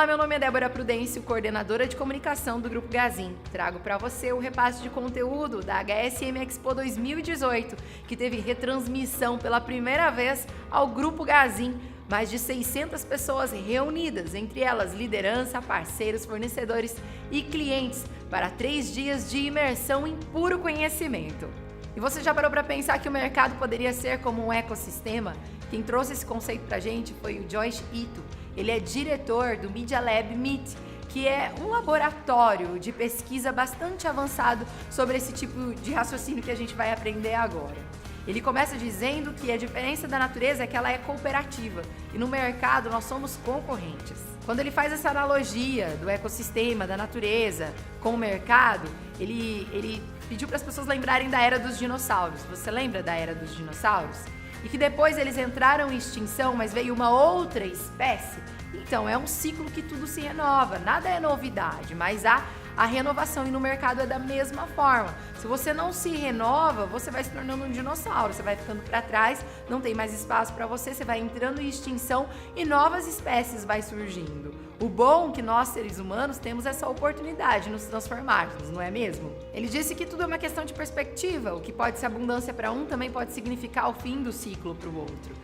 Olá, meu nome é Débora Prudêncio, coordenadora de comunicação do Grupo Gazin. Trago para você o repasse de conteúdo da HSM Expo 2018, que teve retransmissão pela primeira vez ao Grupo Gazin. Mais de 600 pessoas reunidas, entre elas liderança, parceiros, fornecedores e clientes, para 3 dias de imersão em puro conhecimento. E você já parou para pensar que o mercado poderia ser como um ecossistema? Quem trouxe esse conceito para a gente foi o Josh Ito. Ele é diretor do Media Lab Meet, que é um laboratório de pesquisa bastante avançado sobre esse tipo de raciocínio que a gente vai aprender agora. Ele começa dizendo que a diferença da natureza é que ela é cooperativa e no mercado nós somos concorrentes. Quando ele faz essa analogia do ecossistema, da natureza com o mercado, ele pediu para as pessoas lembrarem da era dos dinossauros. Você lembra da era dos dinossauros? E que depois eles entraram em extinção, mas veio uma outra espécie. Então, é um ciclo que tudo se renova, nada é novidade, mas há a renovação e no mercado é da mesma forma. Se você não se renova, você vai se tornando um dinossauro, você vai ficando para trás, não tem mais espaço para você, você vai entrando em extinção e novas espécies vai surgindo. O bom é que nós, seres humanos, temos essa oportunidade de nos transformarmos, não é mesmo? Ele disse que tudo é uma questão de perspectiva, o que pode ser abundância para um também pode significar o fim do ciclo para o outro.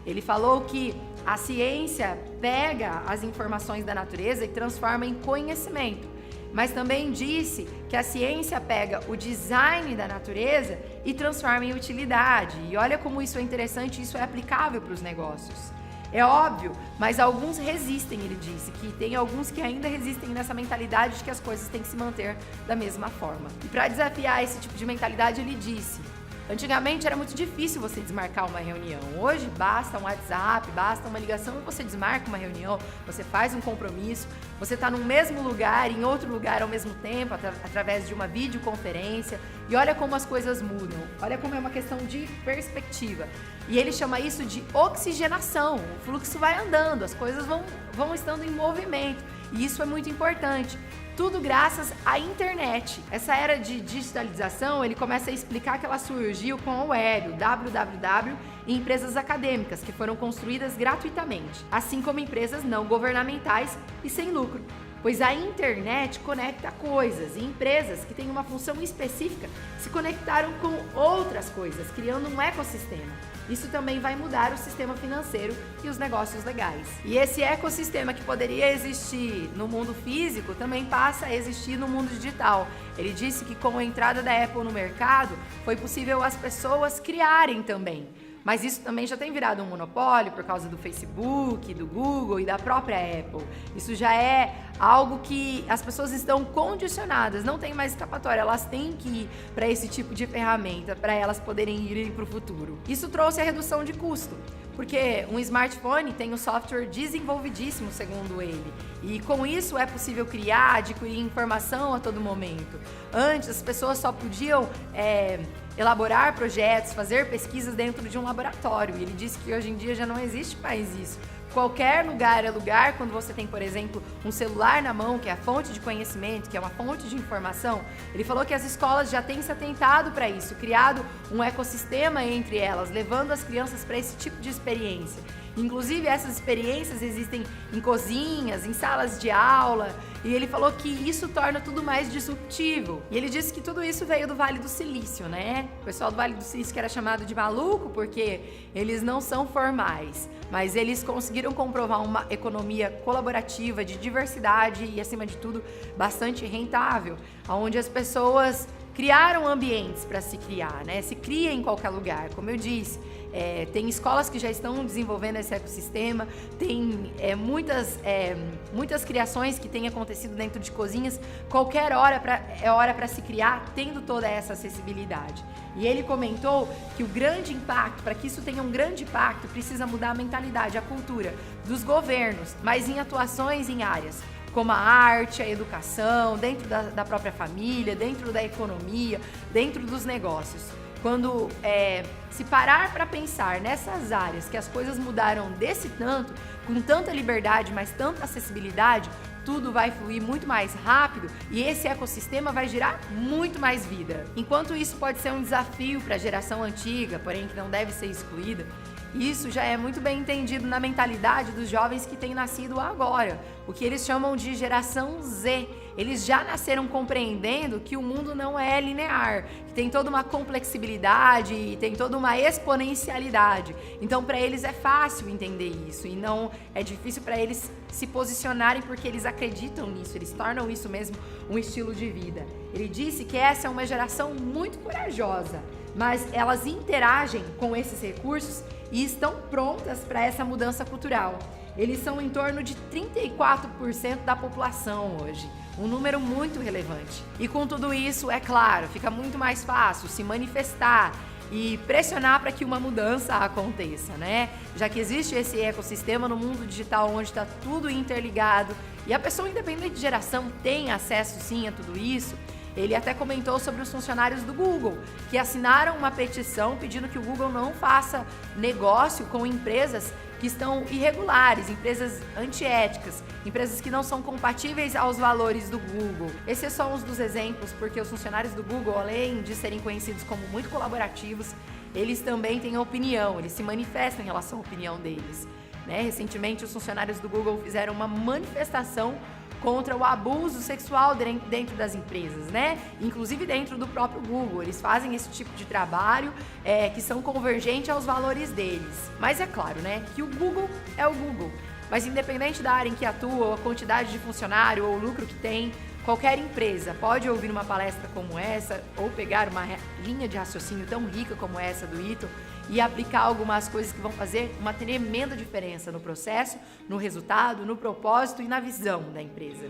Ele falou que a ciência pega as informações da natureza e transforma em conhecimento, mas também disse que a ciência pega o design da natureza e transforma em utilidade. E olha como isso é interessante, isso é aplicável para os negócios. É óbvio, mas alguns resistem, ele disse, que tem alguns que ainda resistem nessa mentalidade de que as coisas têm que se manter da mesma forma. E para desafiar esse tipo de mentalidade, ele disse: antigamente era muito difícil você desmarcar uma reunião. Hoje basta um WhatsApp, basta uma ligação e você desmarca uma reunião, você faz um compromisso, você está no mesmo lugar, em outro lugar ao mesmo tempo, através de uma videoconferência. E olha como as coisas mudam, olha como é uma questão de perspectiva. E ele chama isso de oxigenação, o fluxo vai andando, as coisas vão estando em movimento. E isso é muito importante. Tudo graças à internet. Essa era de digitalização, ele começa a explicar que ela surgiu com a web, o www, e empresas acadêmicas que foram construídas gratuitamente, assim como empresas não governamentais e sem lucro. Pois a internet conecta coisas e empresas que têm uma função específica se conectaram com outras coisas, criando um ecossistema. Isso também vai mudar o sistema financeiro e os negócios legais. E esse ecossistema que poderia existir no mundo físico também passa a existir no mundo digital. Ele disse que com a entrada da Apple no mercado, foi possível as pessoas criarem também. Mas isso também já tem virado um monopólio por causa do Facebook, do Google e da própria Apple. Isso já é algo que as pessoas estão condicionadas, não tem mais escapatória, elas têm que ir para esse tipo de ferramenta para elas poderem ir para o futuro. Isso trouxe a redução de custo, porque um smartphone tem um software desenvolvidíssimo, segundo ele, e com isso é possível criar, adquirir informação a todo momento. Antes as pessoas só podiam elaborar projetos, fazer pesquisas dentro de um laboratório, e ele disse que hoje em dia já não existe mais isso. Qualquer lugar é lugar quando você tem, por exemplo, um celular na mão, que é a fonte de conhecimento, que é uma fonte de informação. Ele falou que as escolas já têm se atentado para isso, criado um ecossistema entre elas, levando as crianças para esse tipo de experiência. Inclusive, essas experiências existem em cozinhas, em salas de aula, e ele falou que isso torna tudo mais disruptivo. E ele disse que tudo isso veio do Vale do Silício, né? O pessoal do Vale do Silício que era chamado de maluco porque eles não são formais, mas eles conseguiram comprovar uma economia colaborativa, de diversidade e, acima de tudo, bastante rentável, onde as pessoas criaram ambientes para se criar, né? Se cria em qualquer lugar, como eu disse. Tem escolas que já estão desenvolvendo esse ecossistema, tem muitas criações que têm acontecido dentro de cozinhas. Qualquer hora é hora para se criar, tendo toda essa acessibilidade. E ele comentou que o grande impacto, para que isso tenha um grande impacto, precisa mudar a mentalidade, a cultura dos governos, mas em atuações em áreas como a arte, a educação, dentro da própria família, dentro da economia, dentro dos negócios. Quando se parar para pensar nessas áreas que as coisas mudaram desse tanto, com tanta liberdade, mas tanta acessibilidade, tudo vai fluir muito mais rápido e esse ecossistema vai gerar muito mais vida. Enquanto isso pode ser um desafio para a geração antiga, porém que não deve ser excluída, Isso já é muito bem entendido na mentalidade dos jovens que têm nascido agora, o que eles chamam de geração Z. Eles já nasceram compreendendo que o mundo não é linear, que tem toda uma complexibilidade e tem toda uma exponencialidade. Então, para eles é fácil entender isso e não é difícil para eles se posicionarem porque eles acreditam nisso, eles tornam isso mesmo um estilo de vida. Ele disse que essa é uma geração muito corajosa, mas elas interagem com esses recursos e estão prontas para essa mudança cultural. Eles são em torno de 34% da população hoje, um número muito relevante. E com tudo isso, é claro, fica muito mais fácil se manifestar e pressionar para que uma mudança aconteça, né? Já que existe esse ecossistema no mundo digital onde está tudo interligado e a pessoa, independente de geração, tem acesso sim a tudo isso. Ele até comentou sobre os funcionários do Google, que assinaram uma petição pedindo que o Google não faça negócio com empresas que estão irregulares, empresas antiéticas, empresas que não são compatíveis aos valores do Google. Esse é só um dos exemplos, porque os funcionários do Google, além de serem conhecidos como muito colaborativos, eles também têm opinião, eles se manifestam em relação à opinião deles, né? Recentemente, os funcionários do Google fizeram uma manifestação contra o abuso sexual dentro das empresas, né? Inclusive dentro do próprio Google. Eles fazem esse tipo de trabalho que são convergentes aos valores deles. Mas é claro, né, que o Google é o Google. Mas independente da área em que atua, ou a quantidade de funcionário, ou o lucro que tem, qualquer empresa pode ouvir uma palestra como essa, ou pegar uma linha de raciocínio tão rica como essa do Ito e aplicar algumas coisas que vão fazer uma tremenda diferença no processo, no resultado, no propósito e na visão da empresa.